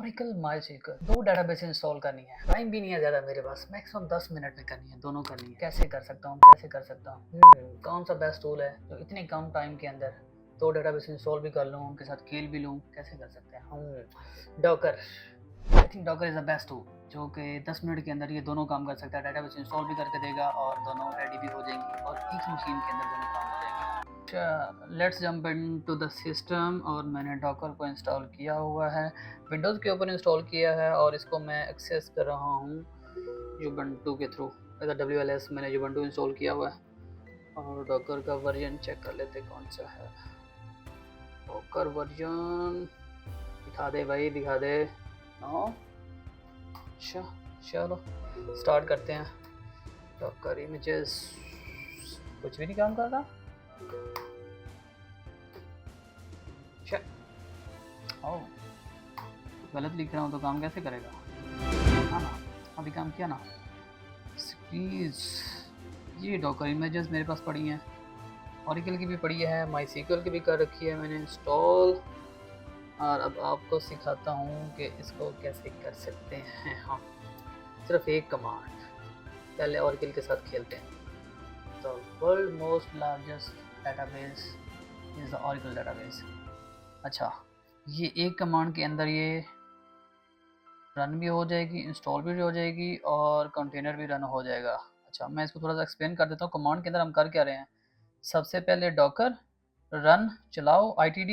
Oracle MySQL, 2 database install करनी है। Time भी नहीं है ज़्यादा मेरे पास, मैक्सिमम 10 मिनट में करनी है, दोनों करनी है। कैसे कर सकता हूँ, कौन सा बेस्ट टूल है जो इतने कम टाइम के अंदर 2 डेटाबेस इंस्टॉल भी कर लूँ, उनके साथ खेल भी लूँ? कैसे कर सकते हैं हम? Docker. I think Docker is the best tool जो कि 10 मिनट के अंदर ये दोनों काम कर सकता है। डेटाबेस इंस्टॉल भी करके देगा और दोनों रेडी भी हो जाएंगी और एक ही मशीन के अंदर दोनों काम हो जाएंगे। Let's jump into the system. और मैंने डॉकर को इंस्टॉल किया हुआ है, विंडोज़ के ऊपर इंस्टॉल किया है और इसको मैं एक्सेस कर रहा हूँ यूबंटू के थ्रू। WLS मैंने यूबंटू इंस्टॉल किया हुआ है। और डॉकर का वर्जन चेक कर लेते कौन सा है। डॉकर वर्जन दिखा दे भाई, दिखा दे। नो, अच्छा चलो स्टार्ट करते हैं। डॉकर इमेजेस, कुछ भी नहीं काम कर रहा। ओह, गलत लिख रहा हूँ तो काम कैसे करेगा? हाँ ना, अभी काम किया ना। प्लीज़, ये डॉकर इमेजेस मेरे पास पड़ी हैं, ऑरिकल की भी पड़ी है, MySQL की भी कर रखी है मैंने इंस्टॉल। और अब आपको सिखाता हूँ कि इसको कैसे कर सकते हैं हम। सिर्फ एक कमांड, पहले ऑरिकल के साथ खेलते हैं। The world most largest database is the Oracle database. अच्छा, ये एक कमांड के अंदर ये रन भी हो जाएगी, इंस्टॉल भी हो जाएगी और कंटेनर भी रन हो जाएगा। अच्छा, मैं इसको थोड़ा सा एक्सप्लेन कर देता हूँ कमांड के अंदर हम कर क्या रहे हैं। सबसे पहले डॉकर रन चलाओ ITD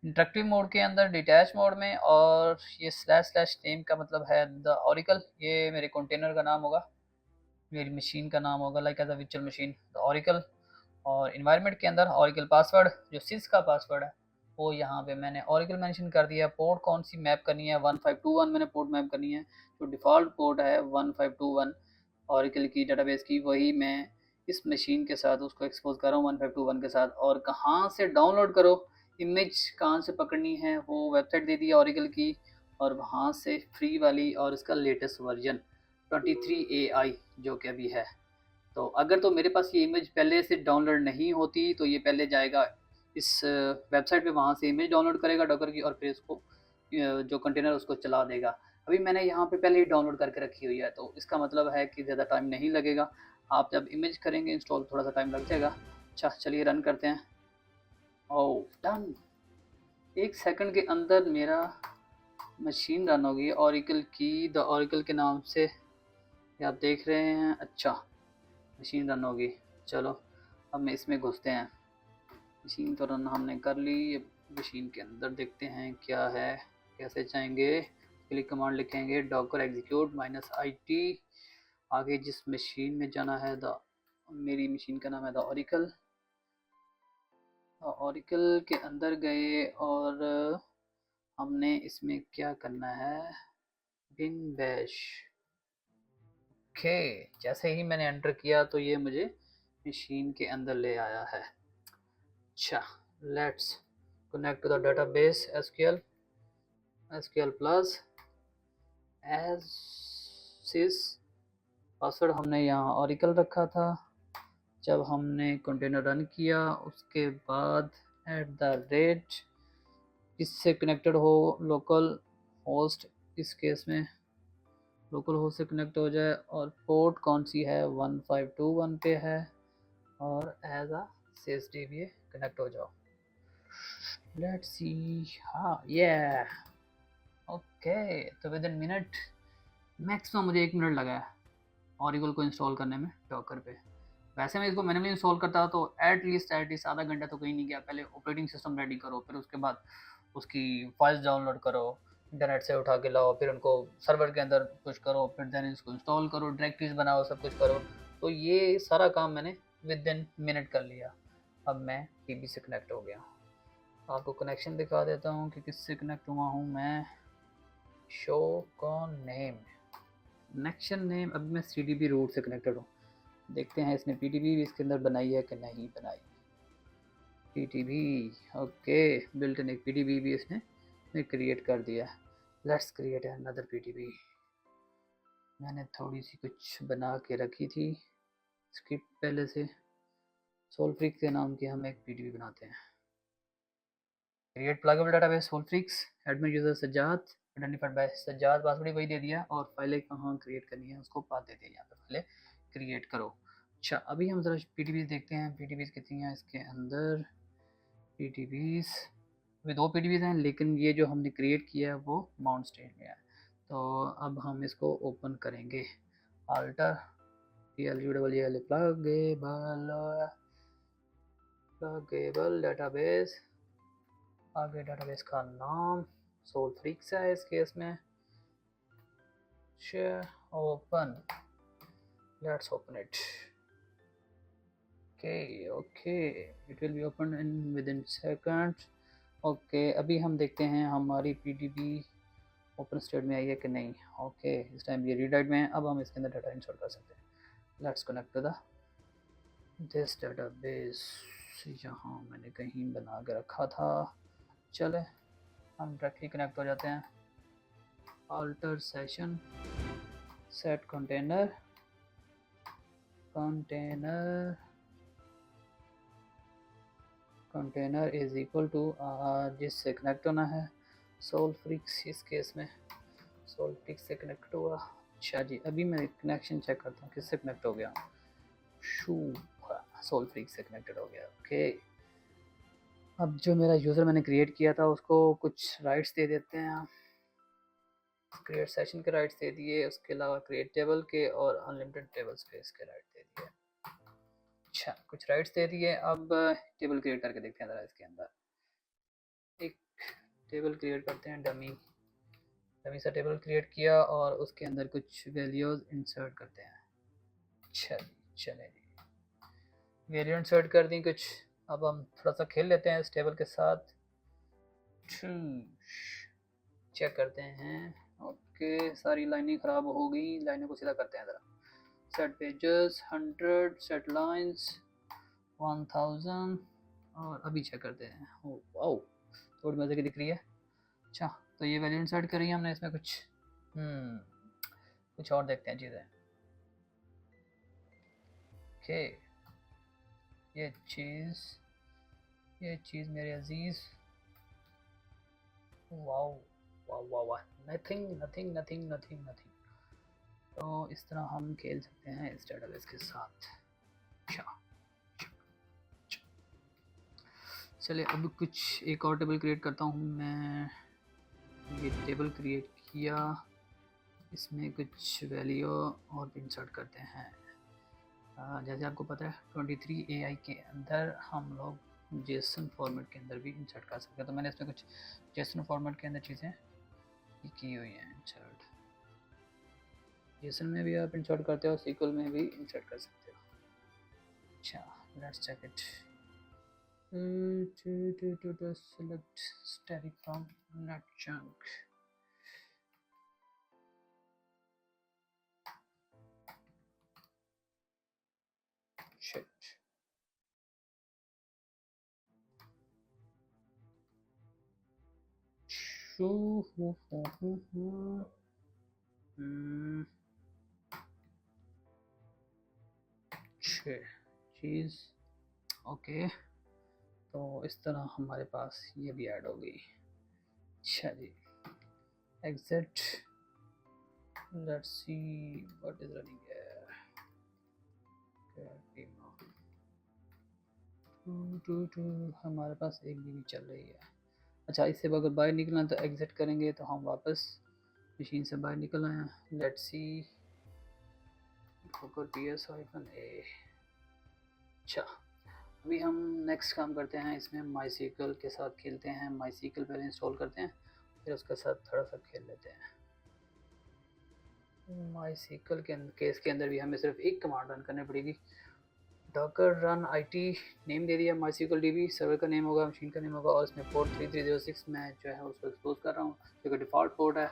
इंटरेक्टिव मोड के अंदर, डिटैच मोड में, और ये / नेम का मतलब है द ऑरिकल, ये मेरे कंटेनर का नाम होगा, मेरी मशीन का नाम होगा, लाइक एज अ विचुअल मशीन द ऑरिकल। और इन्वायरमेंट के अंदर ऑरिकल पासवर्ड, जो सिस का पासवर्ड है वो यहाँ पे मैंने ऑरिकल मेंशन कर दिया। पोर्ट कौन सी मैप करनी है, 1521 मैंने पोर्ट मैप करनी है। जो डिफ़ॉल्ट पोर्ट है 1521 ऑरिकल की डेटाबेस की, वही मैं इस मशीन के साथ उसको एक्सपोज कर रहा हूँ 1521 के साथ। और कहाँ से डाउनलोड करो, इमेज कहाँ से पकड़नी है, वो वेबसाइट दे दी है ऑरिकल की, और वहाँ से फ्री वाली और इसका लेटेस्ट वर्जन 23 AI जो कि अभी है। तो अगर तो मेरे पास ये इमेज पहले से डाउनलोड नहीं होती तो ये पहले जाएगा इस वेबसाइट पे, वहाँ से इमेज डाउनलोड करेगा डॉकर की और फिर इसको जो कंटेनर उसको चला देगा। अभी मैंने यहाँ पे पहले ही डाउनलोड करके रखी हुई है, तो इसका मतलब है कि ज़्यादा टाइम नहीं लगेगा। आप जब इमेज करेंगे इंस्टॉल थोड़ा सा टाइम लग जाएगा। अच्छा चलिए रन करते हैं। ओह डन, 1 सेकंड के अंदर मेरा मशीन रन होगी ऑरिकल की, द ऑरिकल के नाम से, ये आप देख रहे हैं। अच्छा, मशीन रन होगी। चलो अब मैं इसमें घुसते हैं। मशीन तो रन हमने कर ली, अब मशीन के अंदर देखते हैं क्या है। कैसे जाएंगे, क्लिक कमांड लिखेंगे डॉकर एग्जीक्यूट -IT। आगे जिस मशीन में जाना है, मेरी मशीन का नाम है द ऑरिकल। ऑरिकल के अंदर गए और हमने इसमें क्या करना है, बिन बैश। ओके, जैसे ही मैंने एंटर किया तो ये मुझे मशीन के अंदर ले आया है। अच्छा, let's connect to the database SQL plus as sys. Password हमने यहाँ ऑरिकल रखा था। जब हमने कंटेनर रन किया उसके बाद @ इससे कनेक्टेड हो, लोकल होस्ट, इस केस में लोकल होस्ट से कनेक्ट हो जाए, और पोर्ट कौन सी है 1521 पे है, और एज अ CSDB कनेक्ट हो जाओ। लेट्स सी, हाँ ये ओके। तो विद इन मिनट, मैक्सिमम मुझे 1 मिनट लगा है ऑरिकल को इंस्टॉल करने में डॉकर पे। वैसे मैं इसको मैनुअली इंस्टॉल करता तो एटलीस्ट आधा घंटा तो कहीं नहीं गया। पहले ऑपरेटिंग सिस्टम रेडी करो, फिर उसके बाद उसकी फाइल्स डाउनलोड करो, इंटरनेट से उठा के लाओ, फिर उनको सर्वर के अंदर पुश करो, फिर देन इसको इंस्टॉल करो, डायरेक्टरीज बनाओ, सब कुछ करो। तो ये सारा काम मैंने विद इन मिनट कर लिया। अब मैं टीवी से कनेक्ट हो गया। आपको कनेक्शन दिखा देता हूँ कि किससे कनेक्ट हुआ हूँ मैं। Show con name, connection name, अभी मैं CDB रूट से कनेक्टेड हूँ। देखते हैं इसने PDB भी इसके अंदर बनाई है कि नहीं बनाई। PDB ओके, बिल्ट इन एक PDB भी इसने क्रिएट कर दिया। Let's create another PDB। मैंने थोड़ी सी कुछ बना के रखी थी स्क्रिप्ट पहले से। सोल्फ्रिक्स के नाम की हम एक PDB बनाते हैं। क्रिएट प्लगएबल डेटाबेस सोल्फ्रिक्स, admin user Sajjad, identified by Sajjad, password वही दे दिया, और फाइलें कहाँ क्रिएट करनी है उसको पाथ दे दिया, यहाँ पे फाइलें क्रिएट करो। अच्छा, अभी हम ज़रा पीटीबीज देखते हैं, पीटीबीज कितनी हैं इसके अंदर। पीटीबीज अभी 2 पीटीबीज हैं, लेकिन ये जो हमने क्रिएट किया है वो माउंट स्टेट में है। तो अब हम इसको ओपन करेंगे, अल्टर plugable डेटाबेस, आगे डेटाबेस का नाम सोलफ्रिक्स है इस केस में। Open, let's open it. Okay, it will be open in with in second. Okay, अभी हम देखते हैं हमारी पीडीबी ओपन स्टेट में आई है कि नहीं। ओके, इस टाइम ये रीड राइट में है। अब हम इसके अंदर डाटा इंसर्ट कर सकते हैं। Let's connect to this database, यहाँ मैंने कहीं बना के रखा था। चले हम डायरेक्टली कनेक्ट हो जाते हैं। Alter session, set container, container is equal to जिससे कनेक्ट होना है सोलफ्रिक्स, इस केस में सोलफ्रिक्स से कनेक्ट हुआ। अच्छा जी, अभी मैं कनेक्शन चेक करता हूँ किससे कनेक्ट हो गया। सोलफ्रिक्स से कनेक्टेड हो गया। ओके, अब जो मेरा यूज़र मैंने क्रिएट किया था उसको कुछ राइट्स दे देते हैं। क्रिएट सेशन के राइट्स दे दिए, उसके अलावा क्रिएट टेबल के और अनलिमिटेड टेबल स्पेस के राइट दे दिए। अच्छा, कुछ राइट्स दे दिए। अब टेबल क्रिएट करके देखते हैं ज़रा। इसके अंदर एक टेबल क्रिएट करते हैं, डमी सा टेबल क्रिएट किया और उसके अंदर कुछ वैल्यूज इंसर्ट करते हैं। अच्छा जी, चले जी, वैल्यू इंसर्ट कर दी कुछ। अब हम थोड़ा सा खेल लेते हैं इस टेबल के साथ, चेक करते हैं। ओके, सारी लाइनें ख़राब हो गई, लाइनों को सीधा करते हैं ज़रा। सेट पेजेस 100, सेट लाइन्स 1000, और अभी चेक करते हैं। वाओ, थोड़ी मज़े की दिख रही है। अच्छा, तो ये वैल्यू इंसर्ट करी हमने, इसमें कुछ और देखते हैं चीज़ें। ओके, ये चीज़ मेरे अजीज़, वाओ वाह वाह वाह, नथिंग। तो इस तरह हम खेल सकते हैं इस डेटाबेस के साथ। चलिए, अब कुछ एक और टेबल क्रिएट करता हूँ मैं। ये टेबल क्रिएट किया, इसमें कुछ वैल्यू और इंसर्ट करते हैं। जैसे आपको पता है 23 AI के अंदर हम लोग जेसन फॉर्मेट के अंदर भी इंसर्ट कर सकते हैं। तो मैंने इसमें कुछ जेसन फॉर्मेट के अंदर चीज़ें की हुई हैं इंसर्ट। जेसन में भी आप इंसर्ट करते हो, सीक्वल में भी इंसर्ट कर सकते हो। अच्छा, let's check it. select static from net chunk. Shit. चीज़ ओके, तो इस तरह हमारे पास ये भी ऐड हो गई। अच्छा जी, exit, let's see what is running here. हमारे पास एक GB चल रही है। अच्छा, इससे अगर बाहर निकलना तो एग्जिट करेंगे तो हम वापस मशीन से बाहर निकल आए हैं। Let's see ps-a। अच्छा, अभी हम नेक्स्ट काम करते हैं, इसमें MySQL के साथ खेलते हैं। MySQL पहले इंस्टॉल करते हैं, फिर उसके साथ थोड़ा सा खेल लेते हैं। MySQL के केस के अंदर भी हमें सिर्फ एक कमांड रन करनी पड़ेगी, docker run it, नेम दे दिया MySQL DB, सर्वर का नेम होगा, मशीन का नेम होगा, और इसमें पोर्ट 3306 मैं जो है उसको एक्सपोज कर रहा हूँ जो कि डिफ़ॉल्ट पोर्ट है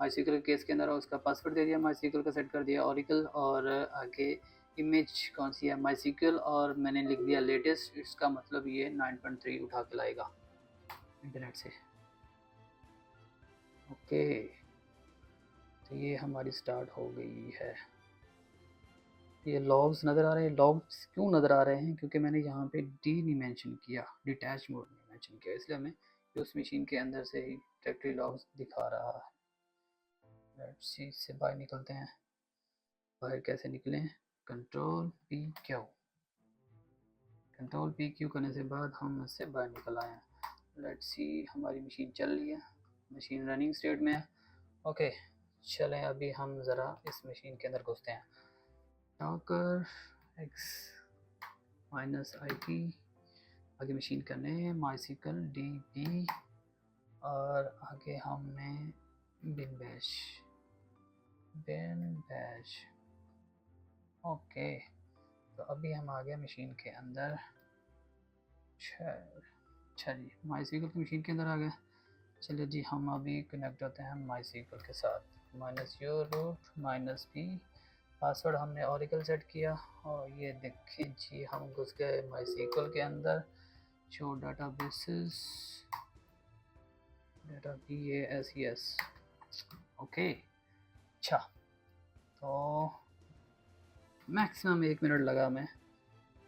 MySQL केस के अंदर। उसका पासवर्ड दे दिया, MySQL का सेट कर दिया Oracle, और आगे इमेज कौन सी है MySQL, और मैंने लिख दिया लेटेस्ट। इसका मतलब ये 9.3 उठा के लाएगा इंटरनेट से। ओके, तो ये हमारी स्टार्ट हो गई है। ये लॉग्स नज़र आ रहे हैं। लॉग्स क्यों नज़र आ रहे हैं? क्योंकि मैंने यहाँ पे डी नहीं मेंशन किया, डिटैच मोड नहीं मेंशन किया, इसलिए हमें उस मशीन के अंदर से ही डायरेक्टरी लॉग्स दिखा रहा लेट्स सी से बाहर निकलते हैं। बाहर कैसे निकलें? Control P Q, control P Q करने से बाद हम इससे बाहर निकल आए हैं। लेट्स सी हमारी मशीन चल रही है, मशीन रनिंग स्टेट में है। ओके चलें अभी हम ज़रा इस मशीन के अंदर घुसते हैं। Docker x minus I P आगे मशीन करने माइसिकल डी पी और आगे हमने बिन बैश। ओके तो अभी हम आ गए मशीन के अंदर। अच्छा जी माइसिकल की मशीन के अंदर आ गए। चलिए जी हम अभी कनेक्ट होते हैं माइसिकल के साथ। Minus your root minus P, password हमने ओरेकल सेट किया और ये देखिए जी हम घुस गए माइसिकल के अंदर। Show databases data BASES। Okay अच्छा तो मैक्सिमम 1 मिनट लगा मैं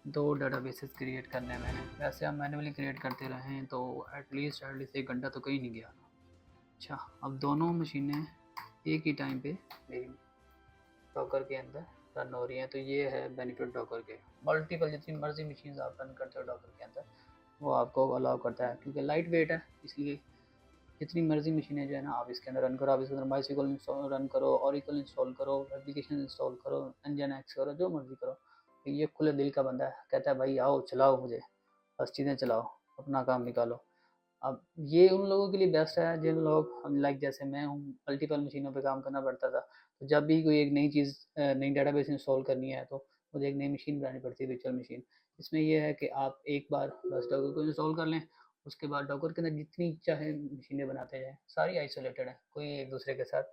2 डेटाबेसेस क्रिएट करने में। वैसे हम मैन्युअली क्रिएट करते रहे तो एटलीस्ट 1 घंटा तो कहीं नहीं गया। अच्छा अब दोनों मशीनें एक ही टाइम पे मेरी डॉकर के अंदर रन हो रही हैं। तो ये है बेनिफिट डॉकर के। मल्टीपल जितनी मर्जी मशीन आप रन करते हो डॉकर के अंदर वो आपको अलाउ करता है, क्योंकि लाइट वेट है इसलिए जितनी मर्जी मशीनें जो है ना आप इसके अंदर रन करो। आप इसके अंदर माइसिकल इंस्टॉल रन करो, ओरेकल इंस्टॉल करो, एप्लीकेशन इंस्टॉल करो, nginx करो, जो मर्जी करो। ये खुले दिल का बंदा है, कहता है भाई आओ चलाओ मुझे, बस चीज़ें चलाओ, अपना काम निकालो। अब ये उन लोगों के लिए बेस्ट है जिन लोग हम लाइक जैसे मैं हूँ मल्टीपल मशीनों पे काम करना पड़ता था। तो जब भी कोई एक नई चीज़ नई डेटाबेस इंस्टॉल करनी है तो मुझे एक नई मशीन बनानी पड़ती है, वर्चुअल मशीन। इसमें यह है कि आप एक बार बस डॉकर को इंस्टॉल कर लें, उसके बाद डॉकर के अंदर जितनी चाहे मशीनें बनाते जाएँ, सारी आइसोलेटेड हैं, कोई एक दूसरे के साथ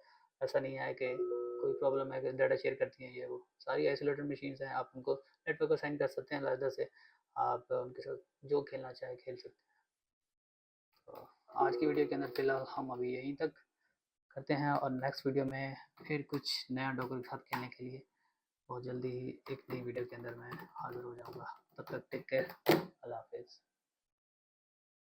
ऐसा नहीं है कि कोई प्रॉब्लम है कि डाटा शेयर करती हैं ये वो। सारी आइसोलेटेड मशीन्स हैं, आप उनको नेटवर्क असाइन कर सकते हैं अलग से, आप उनके साथ जो खेलना चाहे खेल सकते हैं। तो आज की वीडियो के अंदर फ़िलहाल हम अभी यहीं तक करते हैं और नेक्स्ट वीडियो में फिर कुछ नया डॉकर के साथ खेलने के लिए बहुत जल्दी ही एक नई वीडियो के अंदर मैं हाज़िर हो जाऊँगा। तब तक टेक केयर, अल्लाह हाफ़िज़।